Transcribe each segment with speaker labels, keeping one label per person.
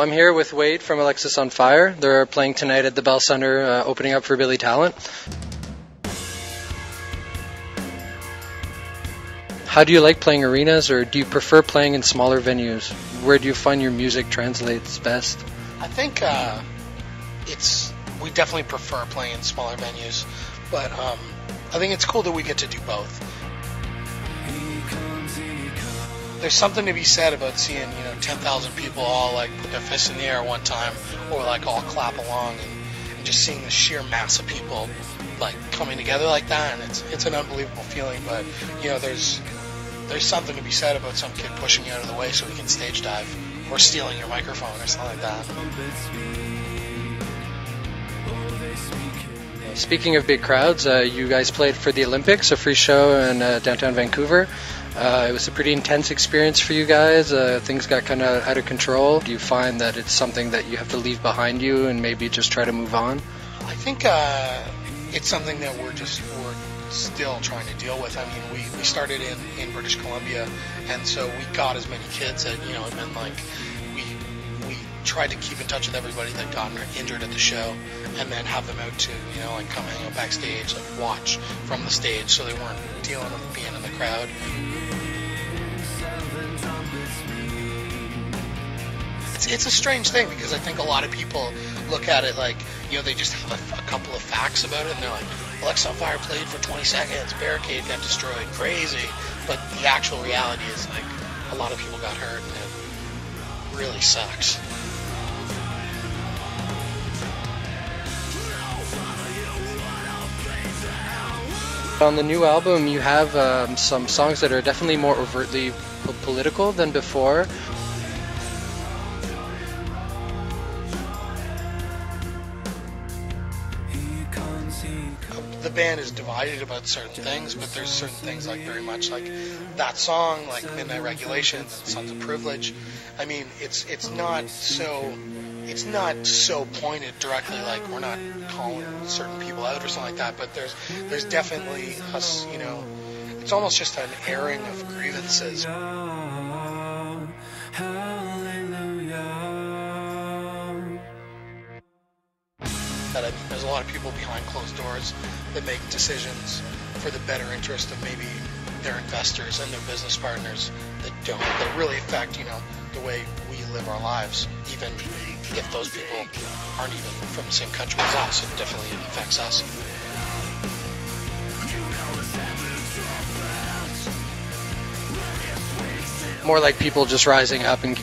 Speaker 1: I'm here with Wade from Alexisonfire. They're playing tonight at the Bell Center, opening up for Billy Talent. How do you like playing arenas, or do you prefer playing in smaller venues? Where do you find your music translates best?
Speaker 2: I think we definitely prefer playing in smaller venues, but I think it's cool that we get to do both. There's something to be said about seeing 10,000 people all like put their fists in the air at one time, or like all clap along, and just seeing the sheer mass of people like coming together like that, and it's an unbelievable feeling. But there's something to be said about some kid pushing you out of the way so he can stage dive, or stealing your microphone or something like that.
Speaker 1: Speaking of big crowds, you guys played for the Olympics, a free show in downtown Vancouver. It was a pretty intense experience for you guys. Things got kind of out of control. Do you find that it's something that you have to leave behind you and maybe just try to move on?
Speaker 2: I think it's something that we're still trying to deal with. I mean, we started in British Columbia, and so we got as many kids that, had been like, we tried to keep in touch with everybody that got injured at the show, and then have them out to, like come hang out backstage, like watch from the stage, so they weren't dealing with being in the crowd. It's a strange thing, because I think a lot of people look at it like, they just have a couple of facts about it, and they're like, Alexisonfire played for 20 seconds, barricade got destroyed, crazy. But the actual reality is, like, a lot of people got hurt, and it really sucks.
Speaker 1: On the new album, you have some songs that are definitely more overtly political than before.
Speaker 2: The band is divided about certain things, but there's certain things, like very much like that song, like Midnight Regulations and Sons of Privilege. I mean, it's not so pointed directly, like we're not calling certain people out or something like that, but there's definitely us, it's almost just an airing of grievances. There's a lot of people behind closed doors that make decisions for the better interest of maybe their investors and their business partners that really affect, the way we live our lives. Even if those people aren't even from the same country as us, it definitely affects us.
Speaker 1: More like people just rising up and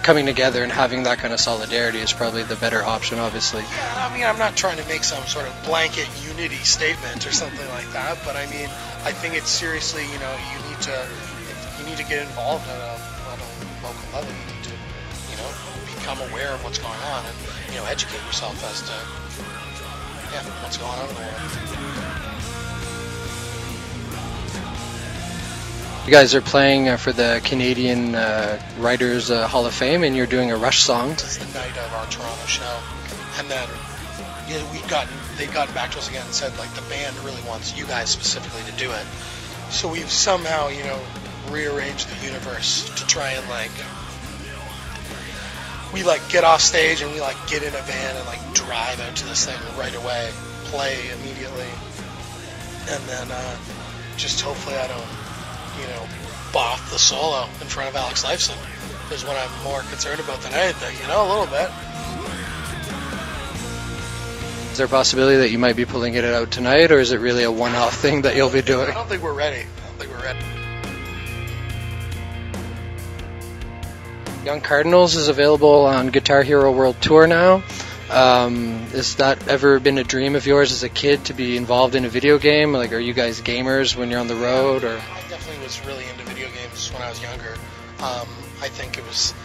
Speaker 1: coming together and having that kind of solidarity is probably the better option, obviously.
Speaker 2: Yeah, I mean, I'm not trying to make some sort of blanket unity statement or something like that, but I mean, I think it's seriously, you need to get involved at a local level. You need to, become aware of what's going on and, educate yourself as to, what's going on in the world.
Speaker 1: You guys are playing for the Canadian Writers Hall of Fame, and you're doing a Rush song.
Speaker 2: It's the night of our Toronto show, and then they've gotten back to us again and said, like, the band really wants you guys specifically to do it. So we've somehow, rearranged the universe to try and, we get off stage and we get in a van and drive out to this thing right away, play immediately, and then just hopefully I don't boff the solo in front of Alex Lifeson is what I'm more concerned about than anything, a little bit.
Speaker 1: Is there a possibility that you might be pulling it out tonight, or is it really a one-off thing that you'll be doing?
Speaker 2: I don't think we're ready.
Speaker 1: Young Cardinals is available on Guitar Hero World Tour now. Has that ever been a dream of yours as a kid to be involved in a video game? Are you guys gamers when you're on the road? Or
Speaker 2: I definitely was really into video games when I was younger. I think it was,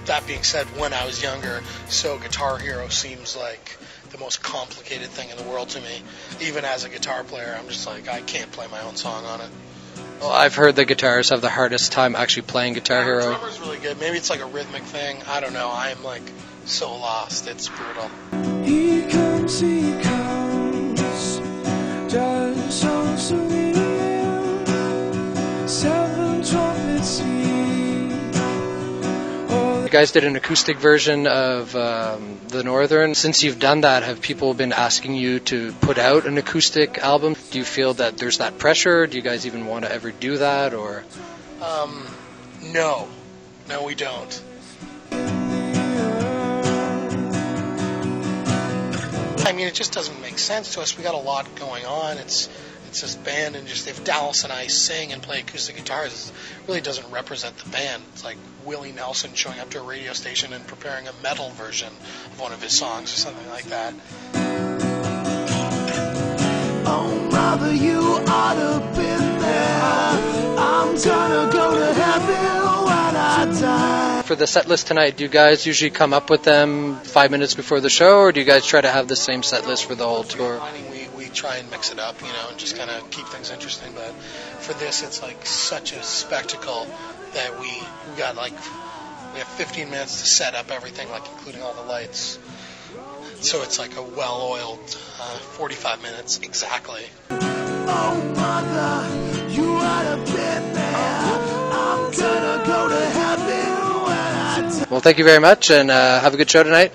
Speaker 2: that being said, when I was younger, so Guitar Hero seems like the most complicated thing in the world to me. Even as a guitar player, I'm just like, I can't play my own song on it.
Speaker 1: Well, I've heard the guitarists have the hardest time actually playing Guitar Hero.
Speaker 2: The drummer's really good. Maybe it's like a rhythmic thing. I don't know. I'm so lost. It's brutal.
Speaker 3: He comes, just so sweet. 7 trumpets
Speaker 1: guys did an acoustic version of the Northern. Since you've done that, have people been asking you to put out an acoustic album? Do you feel that there's that pressure? Do you guys even want to ever do that, or?
Speaker 2: No, we don't. I mean, it just doesn't make sense to us. We got a lot going on. It's this band, and just if Dallas and I sing and play acoustic guitars, it really doesn't represent the band. It's like Willie Nelson showing up to a radio station and preparing a metal version of one of his songs or something like that.
Speaker 3: Oh, mother, you ought to been there. I'm gonna go to heaven when I die.
Speaker 1: For the set list tonight, do you guys usually come up with them 5 minutes before the show, or do you guys try to have the same set list for the whole tour?
Speaker 2: I mean, we try and mix it up, and just kind of keep things interesting. But for this, it's like such a spectacle that we have 15 minutes to set up everything, like including all the lights. So it's like a well-oiled 45 minutes exactly.
Speaker 3: Oh, mother, you ought to been there. I'm gonna go to heaven when I die.
Speaker 1: Well, thank you very much, and have a good show tonight.